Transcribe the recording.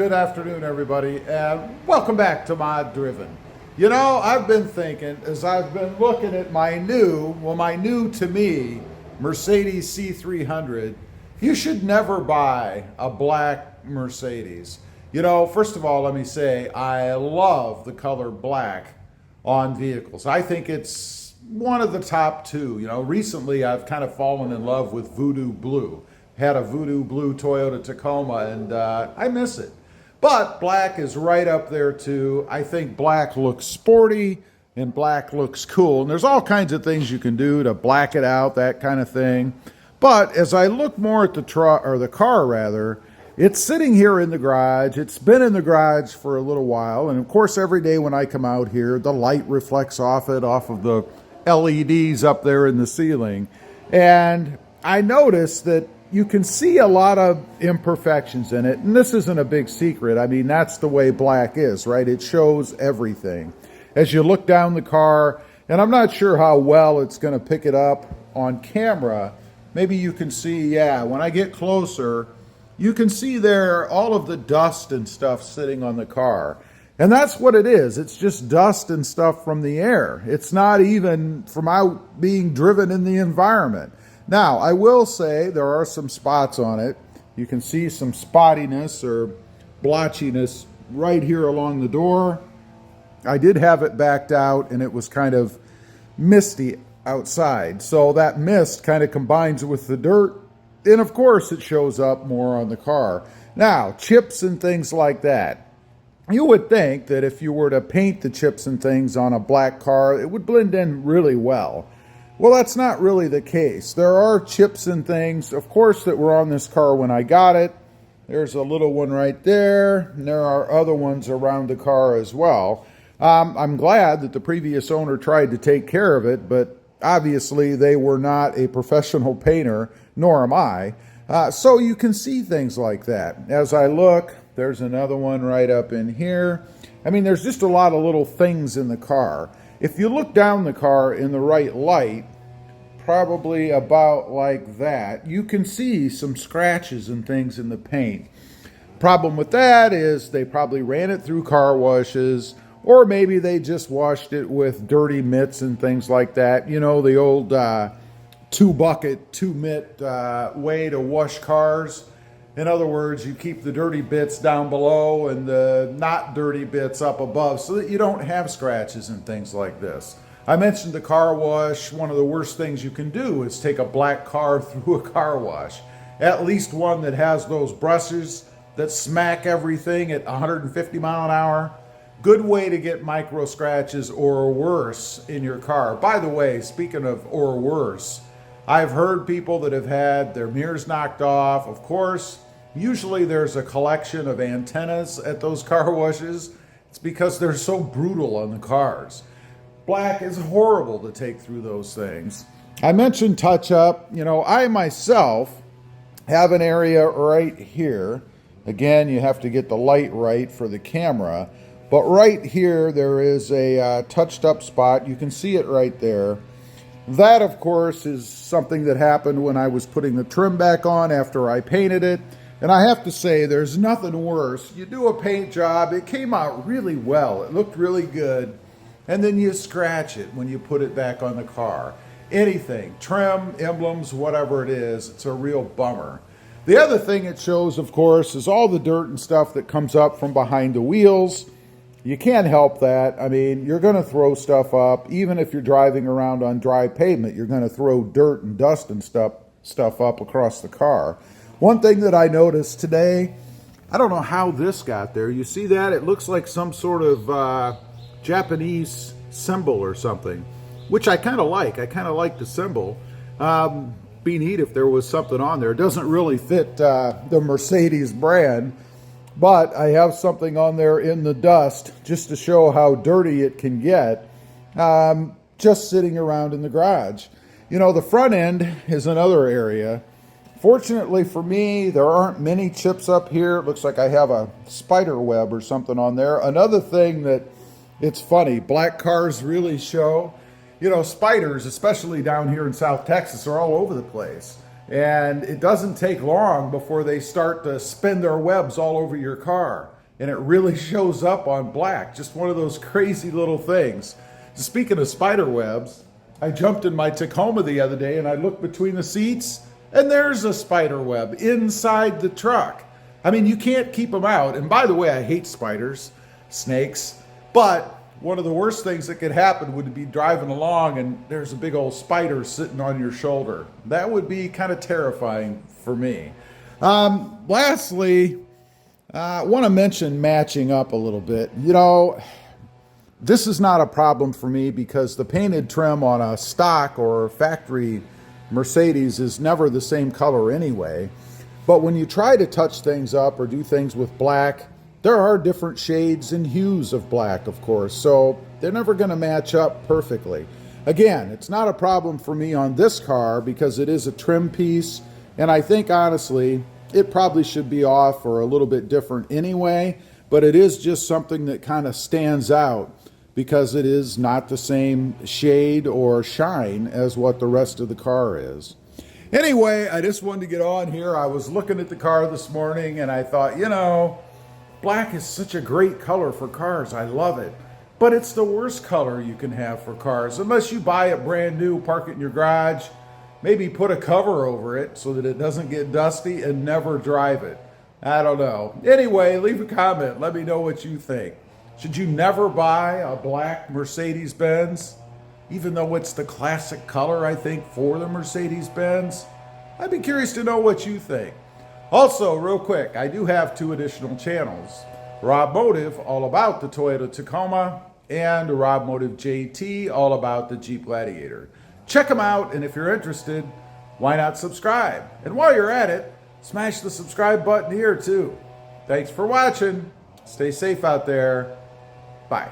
Good afternoon, everybody, and welcome back to Mod Driven. You know, I've been thinking as I've been looking at my new to me Mercedes C300. You should never buy a black Mercedes. You know, first of all, let me say I love the color black on vehicles. I think it's one of the top two. You know, recently I've kind of fallen in love with Voodoo Blue. Had a Voodoo Blue Toyota Tacoma, and I miss it. But black is right up there too. I think black looks sporty and black looks cool. And there's all kinds of things you can do to black it out, that kind of thing. But as I look more at the car rather, it's sitting here in the garage. It's been in the garage for a little while. And of course, every day when I come out here, the light reflects off of the LEDs up there in the ceiling. And I noticed that you can see a lot of imperfections in it, and this isn't a big secret. I mean, that's the way black is, right? It shows everything. As you look down the car, and I'm not sure how well it's going to pick it up on camera, maybe you can see, yeah, when I get closer, you can see there all of the dust and stuff sitting on the car. And that's what it is. It's just dust and stuff from the air. It's not even from out being driven in the environment. Now, I will say there are some spots on it. You can see some spottiness or blotchiness right here along the door. I did have it backed out and it was kind of misty outside. So that mist kind of combines with the dirt. And of course it shows up more on the car. Now, chips and things like that. You would think that if you were to paint the chips and things on a black car, it would blend in really well. Well, that's not really the case. There are chips and things, of course, that were on this car when I got it. There's a little one right there, and there are other ones around the car as well. I'm glad that the previous owner tried to take care of it, but obviously they were not a professional painter, nor am I. So you can see things like that. As I look, there's another one right up in here. I mean, there's just a lot of little things in the car. If you look down the car in the right light, probably about like that, you can see some scratches and things in the paint. Problem with that is they probably ran it through car washes, or maybe they just washed it with dirty mitts and things like that. You know, the old two-bucket, two-mitt way to wash cars. In other words, you keep the dirty bits down below and the not dirty bits up above so that you don't have scratches and things like this. I mentioned the car wash. One of the worst things you can do is take a black car through a car wash. At least one that has those brushes that smack everything at 150 mile an hour. Good way to get micro scratches or worse in your car. By the way, speaking of or worse, I've heard people that have had their mirrors knocked off. Of course, usually there's a collection of antennas at those car washes. It's because they're so brutal on the cars. Black is horrible to take through those things. I mentioned touch-up. You know, I myself have an area right here. Again, you have to get the light right for the camera. But right here, there is a touched-up spot. You can see it right there. That, of course, is something that happened when I was putting the trim back on after I painted it. And I have to say, there's nothing worse. You do a paint job, it came out really well. It looked really good. And then you scratch it when you put it back on the car. Anything, trim, emblems, whatever it is, it's a real bummer. The other thing it shows, of course, is all the dirt and stuff that comes up from behind the wheels. You can't help that. I mean, you're going to throw stuff up. Even if you're driving around on dry pavement, you're going to throw dirt and dust and stuff up across the car. One thing that I noticed today, I don't know how this got there. You see that? It looks like some sort of Japanese symbol or something, which I kind of like. I kind of like the symbol. Be neat if there was something on there. It doesn't really fit the Mercedes brand. But I have something on there in the dust just to show how dirty it can get just sitting around in the garage. You know, the front end is another area. Fortunately for me, there aren't many chips up here. It looks like I have a spider web or something on there. Another thing that it's funny, black cars really show. You know, spiders, especially down here in South Texas, are all over the place. And it doesn't take long before they start to spin their webs all over your car. and it really shows up on black. Just one of those crazy little things. Speaking of spider webs, I jumped in my Tacoma the other day and I looked between the seats and there's a spider web inside the truck. I mean, you can't keep them out. And by the way, I hate spiders, snakes, but one of the worst things that could happen would be driving along and there's a big old spider sitting on your shoulder. That would be kind of terrifying for me. Lastly, I want to mention matching up a little bit. You know, this is not a problem for me because the painted trim on a stock or factory Mercedes is never the same color anyway. But when you try to touch things up or do things with black, there are different shades and hues of black, of course, so they're never going to match up perfectly. Again, it's not a problem for me on this car because it is a trim piece, and I think honestly, it probably should be off or a little bit different anyway, but it is just something that kind of stands out because it is not the same shade or shine as what the rest of the car is. Anyway, I just wanted to get on here. I was looking at the car this morning and I thought, you know, black is such a great color for cars. I love it. But it's the worst color you can have for cars. Unless you buy it brand new, park it in your garage, maybe put a cover over it so that it doesn't get dusty and never drive it. I don't know. Anyway, leave a comment. Let me know what you think. Should you never buy a black Mercedes-Benz? Even though it's the classic color, I think, for the Mercedes-Benz? I'd be curious to know what you think. Also, real quick, I do have 2 additional channels. Rob Motive, all about the Toyota Tacoma, and Rob Motive JT, all about the Jeep Gladiator. Check them out, and if you're interested, why not subscribe? And while you're at it, smash the subscribe button here too. Thanks for watching. Stay safe out there. Bye.